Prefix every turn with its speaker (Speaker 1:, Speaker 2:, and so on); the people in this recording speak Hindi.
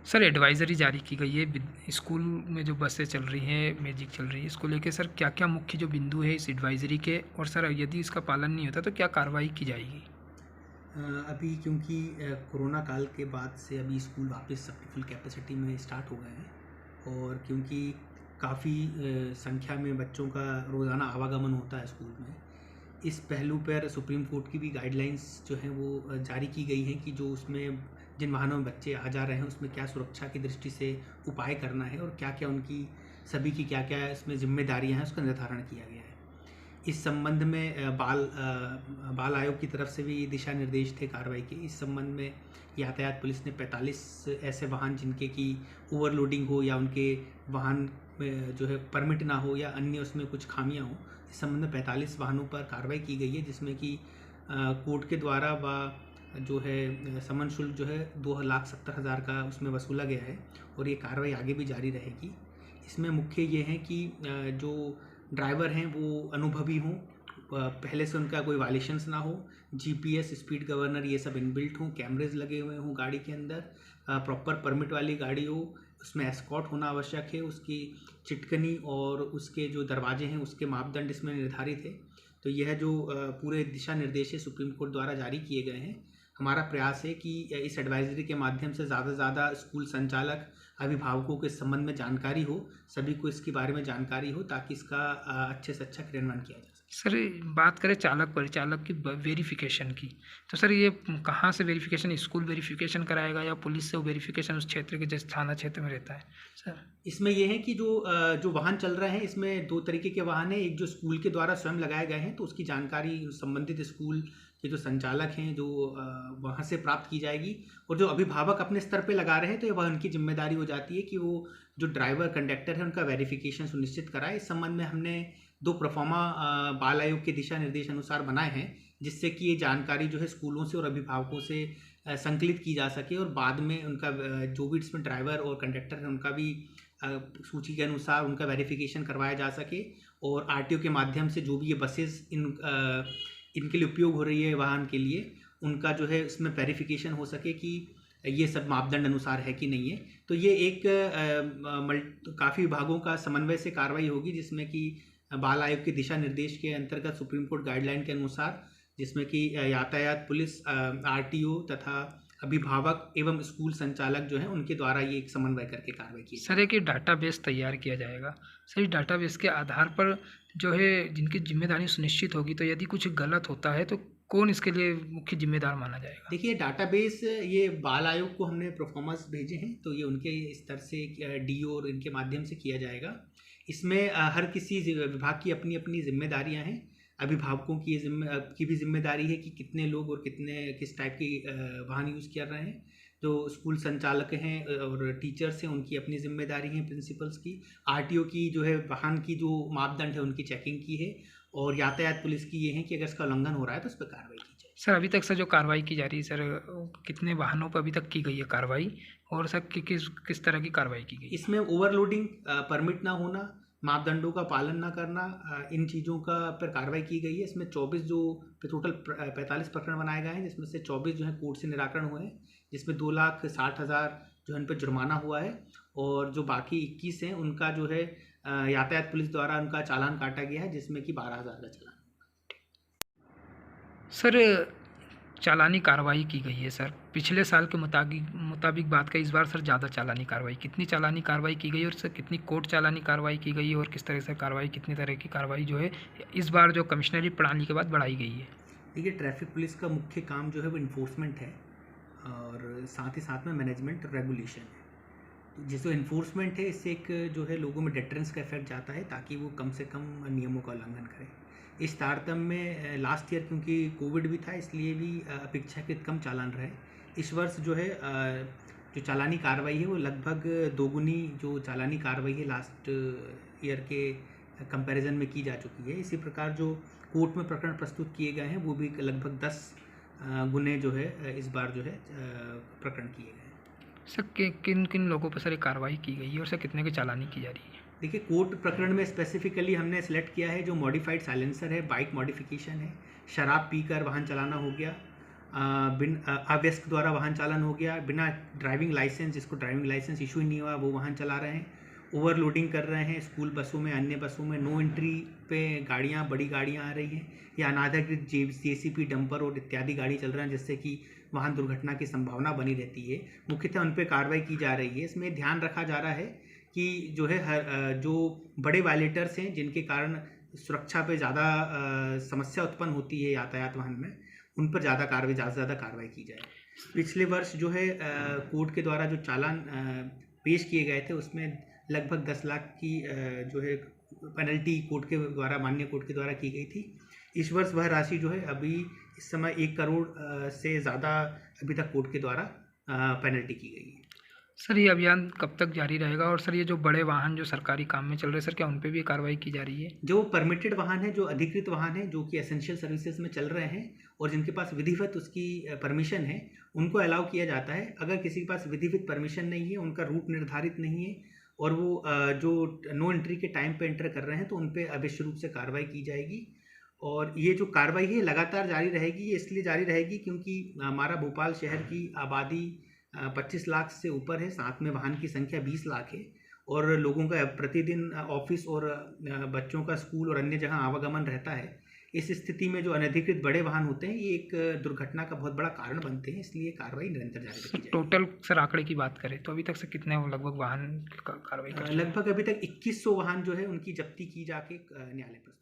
Speaker 1: सर एडवाइज़री जारी की गई है स्कूल में जो बसें चल रही हैं, मैजिक चल रही है, इसको लेके सर क्या-क्या मुख्य जो बिंदु है इस एडवाइज़री के, और सर यदि इसका पालन नहीं होता तो क्या कार्रवाई की जाएगी?
Speaker 2: अभी क्योंकि कोरोना काल के बाद से अभी स्कूल वापस अपनी फुल कैपेसिटी में स्टार्ट हो गए हैं, और क्योंकि काफ़ी संख्या में बच्चों का रोज़ाना आवागमन होता है स्कूल में, इस पहलू पर सुप्रीम कोर्ट की भी गाइडलाइंस जो हैं वो जारी की गई हैं कि जो उसमें जिन वाहनों में बच्चे आ जा रहे हैं उसमें क्या सुरक्षा की दृष्टि से उपाय करना है और क्या क्या उनकी सभी की क्या क्या इसमें जिम्मेदारियां हैं उसका निर्धारण किया गया है। इस संबंध में बाल आयोग की तरफ से भी दिशा निर्देश थे कार्रवाई के। इस संबंध में यातायात पुलिस ने 45 ऐसे वाहन जिनके की ओवरलोडिंग हो या उनके वाहन में जो है परमिट ना हो या अन्य उसमें कुछ खामियां हो, इस संबंध में 45 वाहनों पर कार्रवाई की गई है, जिसमें कि कोर्ट के द्वारा जो है समन शुल्क जो है 2,70,000 का उसमें वसूला गया है, और ये कार्रवाई आगे भी जारी रहेगी। इसमें मुख्य ये है कि जो ड्राइवर हैं वो अनुभवी हों, पहले से उनका कोई वायलेशंस ना हो, जीपीएस, स्पीड गवर्नर ये सब इनबिल्ट हों, कैमरेज लगे हुए हों गाड़ी के अंदर, प्रॉपर परमिट वाली गाड़ी हो, उसमें एस्कॉर्ट होना आवश्यक है, उसकी चिटकनी और उसके जो दरवाजे हैं उसके मापदंड इसमें निर्धारित है। तो यह जो पूरे दिशा निर्देश सुप्रीम कोर्ट द्वारा जारी किए गए हैं, हमारा प्रयास है कि इस एडवाइजरी के माध्यम से ज़्यादा से ज़्यादा स्कूल संचालक, अभिभावकों के संबंध में जानकारी हो, सभी को इसके बारे में जानकारी हो, ताकि इसका अच्छे से अच्छा क्रियान्वयन किया जा सके।
Speaker 1: सर बात करें चालक परिचालक की वेरिफिकेशन की, तो सर ये कहाँ से वेरिफिकेशन, स्कूल वेरिफिकेशन कराएगा या पुलिस से वो वेरिफिकेशन उस क्षेत्र के जिस थाना क्षेत्र में रहता है सर?
Speaker 2: इसमें यह है कि जो वाहन चल रहे हैं इसमें दो तरीके के वाहन हैं। एक जो स्कूल के द्वारा स्वयं लगाए गए हैं, तो उसकी जानकारी संबंधित स्कूल के जो संचालक हैं जो वहाँ से प्राप्त की जाएगी, और जो अभिभावक अपने स्तर पे लगा रहे हैं तो वह उनकी जिम्मेदारी हो जाती है कि वो जो ड्राइवर कंडक्टर है उनका वेरिफिकेशन सुनिश्चित कराए। इस संबंध में हमने 2 प्रोफार्मा बाल आयोग के दिशा निर्देश अनुसार बनाए हैं, जिससे कि ये जानकारी जो है स्कूलों से और अभिभावकों से संकलित की जा सके, और बाद में उनका जो भी इसमें ड्राइवर और कंडक्टर है उनका भी सूची के अनुसार उनका वेरिफिकेशन करवाया जा सके, और आरटीओ के माध्यम से जो भी ये बसेस इनके लिए उपयोग हो रही है वाहन के लिए, उनका जो है इसमें वेरिफिकेशन हो सके कि ये सब मापदंड अनुसार है कि नहीं है। तो ये एक काफ़ी विभागों का समन्वय से कार्रवाई होगी, जिसमें कि बाल आयोग के दिशा निर्देश के अंतर्गत सुप्रीम कोर्ट गाइडलाइन के अनुसार, जिसमें कि यातायात पुलिस, आरटीओ तथा अभिभावक एवं स्कूल संचालक जो हैं उनके द्वारा ये एक समन्वय करके कार्रवाई की।
Speaker 1: सर एक डाटाबेस तैयार किया जाएगा, सर इस डाटाबेस के आधार पर जो है जिनकी जिम्मेदारी सुनिश्चित होगी, तो यदि कुछ गलत होता है तो कौन इसके लिए मुख्य जिम्मेदार माना जाएगा?
Speaker 2: देखिए डाटाबेस ये बाल आयोग को हमने प्रोफॉर्मर्स भेजे हैं, तो ये उनके स्तर से डीओ और इनके माध्यम से किया जाएगा। इसमें हर किसी विभाग की अपनी अपनी जिम्मेदारियां हैं। अभिभावकों की भी जिम्मेदारी है कि कितने लोग और किस टाइप की वाहन यूज़ कर रहे हैं। जो स्कूल संचालक हैं और टीचर्स हैं उनकी अपनी जिम्मेदारी है, प्रिंसिपल्स की। आरटीओ की जो है वाहन की जो मापदंड है उनकी चेकिंग की है, और यातायात पुलिस की ये है कि अगर इसका उल्लंघन हो रहा है तो उस पर कार्रवाई की जाए।
Speaker 1: सर अभी तक सर जो कार्रवाई की जा रही है सर, कितने वाहनों पर अभी तक की गई है कार्रवाई, और सर किस तरह की कार्रवाई की गई?
Speaker 2: इसमें ओवरलोडिंग, परमिट ना होना, मापदंडों का पालन ना करना, इन चीज़ों का पर कार्रवाई की गई है। इसमें 24 जो टोटल 45 प्रकरण बनाए गए हैं, जिसमें से 24 जो है कोर्ट से निराकरण हुए हैं, जिसमें 2,60,000 जो इन पर जुर्माना हुआ है, और जो बाकी 21 हैं उनका जो है यातायात पुलिस द्वारा उनका चालान काटा गया है, जिसमें कि 12,000 का चालान।
Speaker 1: सर चालानी कार्रवाई की गई है सर, पिछले साल के मुताबिक बात करें, इस बार सर ज़्यादा चालानी कार्रवाई, कितनी चालानी कार्रवाई की गई और सर कितनी कोर्ट चालानी कार्रवाई की गई, और किस तरह से कार्रवाई, कितनी तरह की कार्रवाई जो है इस बार जो कमिश्नरी प्रणाली के बाद बढ़ाई गई है?
Speaker 2: देखिए ट्रैफिक पुलिस का मुख्य काम जो है वो इन्फोर्समेंट है, और साथ ही साथ में मैनेजमेंट रेगुलेशन है। तो जिस इन्फोर्समेंट है इससे एक जो है लोगों में डेटरेंस का इफेक्ट जाता है, ताकि वो कम से कम नियमों का उल्लंघन करें। इस तारतम्य में लास्ट ईयर क्योंकि कोविड भी था, इसलिए भी अपेक्षाकृत कम चालान रहे। इस वर्ष जो है जो चालानी कार्रवाई है वो लगभग दोगुनी जो चालानी कार्रवाई है लास्ट ईयर के कंपैरिजन में की जा चुकी है। इसी प्रकार जो कोर्ट में प्रकरण प्रस्तुत किए गए हैं वो भी लगभग 10 गुने जो है इस बार जो है प्रकरण किए गए हैं।
Speaker 1: सर किन किन लोगों पर सर कार्रवाई की गई है, और सर कितने की चालानी की जा रही है?
Speaker 2: देखिए कोर्ट प्रकरण में स्पेसिफिकली हमने सेलेक्ट किया है जो मॉडिफाइड साइलेंसर है, बाइक मॉडिफिकेशन है, शराब पीकर वाहन चलाना हो गया, अव्यस्क द्वारा वाहन चालन हो गया, बिना ड्राइविंग लाइसेंस, जिसको ड्राइविंग लाइसेंस इशू ही नहीं हुआ वो वाहन चला रहे हैं, ओवरलोडिंग कर रहे हैं स्कूल बसों में, अन्य बसों में, नो एंट्री पे गाड़ियाँ, बड़ी गाड़ियाँ आ रही हैं, या अनाधिकृत जेसीबी, डंपर और इत्यादि गाड़ी चल रहे हैं, जिससे कि वाहन दुर्घटना की संभावना बनी रहती है। मुख्यतः उन पर कार्रवाई की जा रही है। इसमें ध्यान रखा जा रहा है कि जो है जो बड़े वायलेटर्स हैं जिनके कारण सुरक्षा पे ज़्यादा समस्या उत्पन्न होती है यातायात वाहन में, उन पर ज़्यादा से ज़्यादा कार्रवाई की जाए। पिछले वर्ष जो है कोर्ट के द्वारा जो चालान पेश किए गए थे उसमें लगभग 10 लाख की जो है पेनल्टी कोर्ट के द्वारा, माननीय कोर्ट के द्वारा की गई थी। इस वर्ष वह राशि जो है अभी इस समय 1 करोड़ से ज़्यादा अभी तक कोर्ट के द्वारा पेनल्टी की गई है।
Speaker 1: सर ये अभियान कब तक जारी रहेगा? और सर ये जो बड़े वाहन जो सरकारी काम में चल रहे हैं सर, क्या उन पे भी कार्रवाई की जा रही है?
Speaker 2: जो परमिटेड वाहन है, जो अधिकृत वाहन है, जो कि एसेंशियल सर्विसेज में चल रहे हैं और जिनके पास विधिवत उसकी परमिशन है, उनको अलाउ किया जाता है। अगर किसी के पास विधिवत परमिशन नहीं है, उनका रूट निर्धारित नहीं है और वो जो नो एंट्री के टाइम पे एंटर कर रहे हैं, तो उन पे अवश्य रूप से कार्रवाई की जाएगी। और ये जो कार्रवाई है लगातार जारी रहेगी। ये इसलिए जारी रहेगी क्योंकि हमारा भोपाल शहर की आबादी 25 लाख से ऊपर है, साथ में वाहन की संख्या 20 लाख है और लोगों का प्रतिदिन ऑफिस और बच्चों का स्कूल और अन्य जहां आवागमन रहता है। इस स्थिति में जो अनधिकृत बड़े वाहन होते हैं ये एक दुर्घटना का बहुत बड़ा कारण बनते हैं, इसलिए कार्रवाई निरंतर जारी रखी जाएगी।
Speaker 1: टोटल सर आंकड़े की बात करें तो अभी तक से कितने लगभग वाहन कार्रवाई कर चुके हैं?
Speaker 2: लगभग अभी तक 2100 वाहन जो है उनकी जब्ती की जाके न्यायालय प्रस्तुत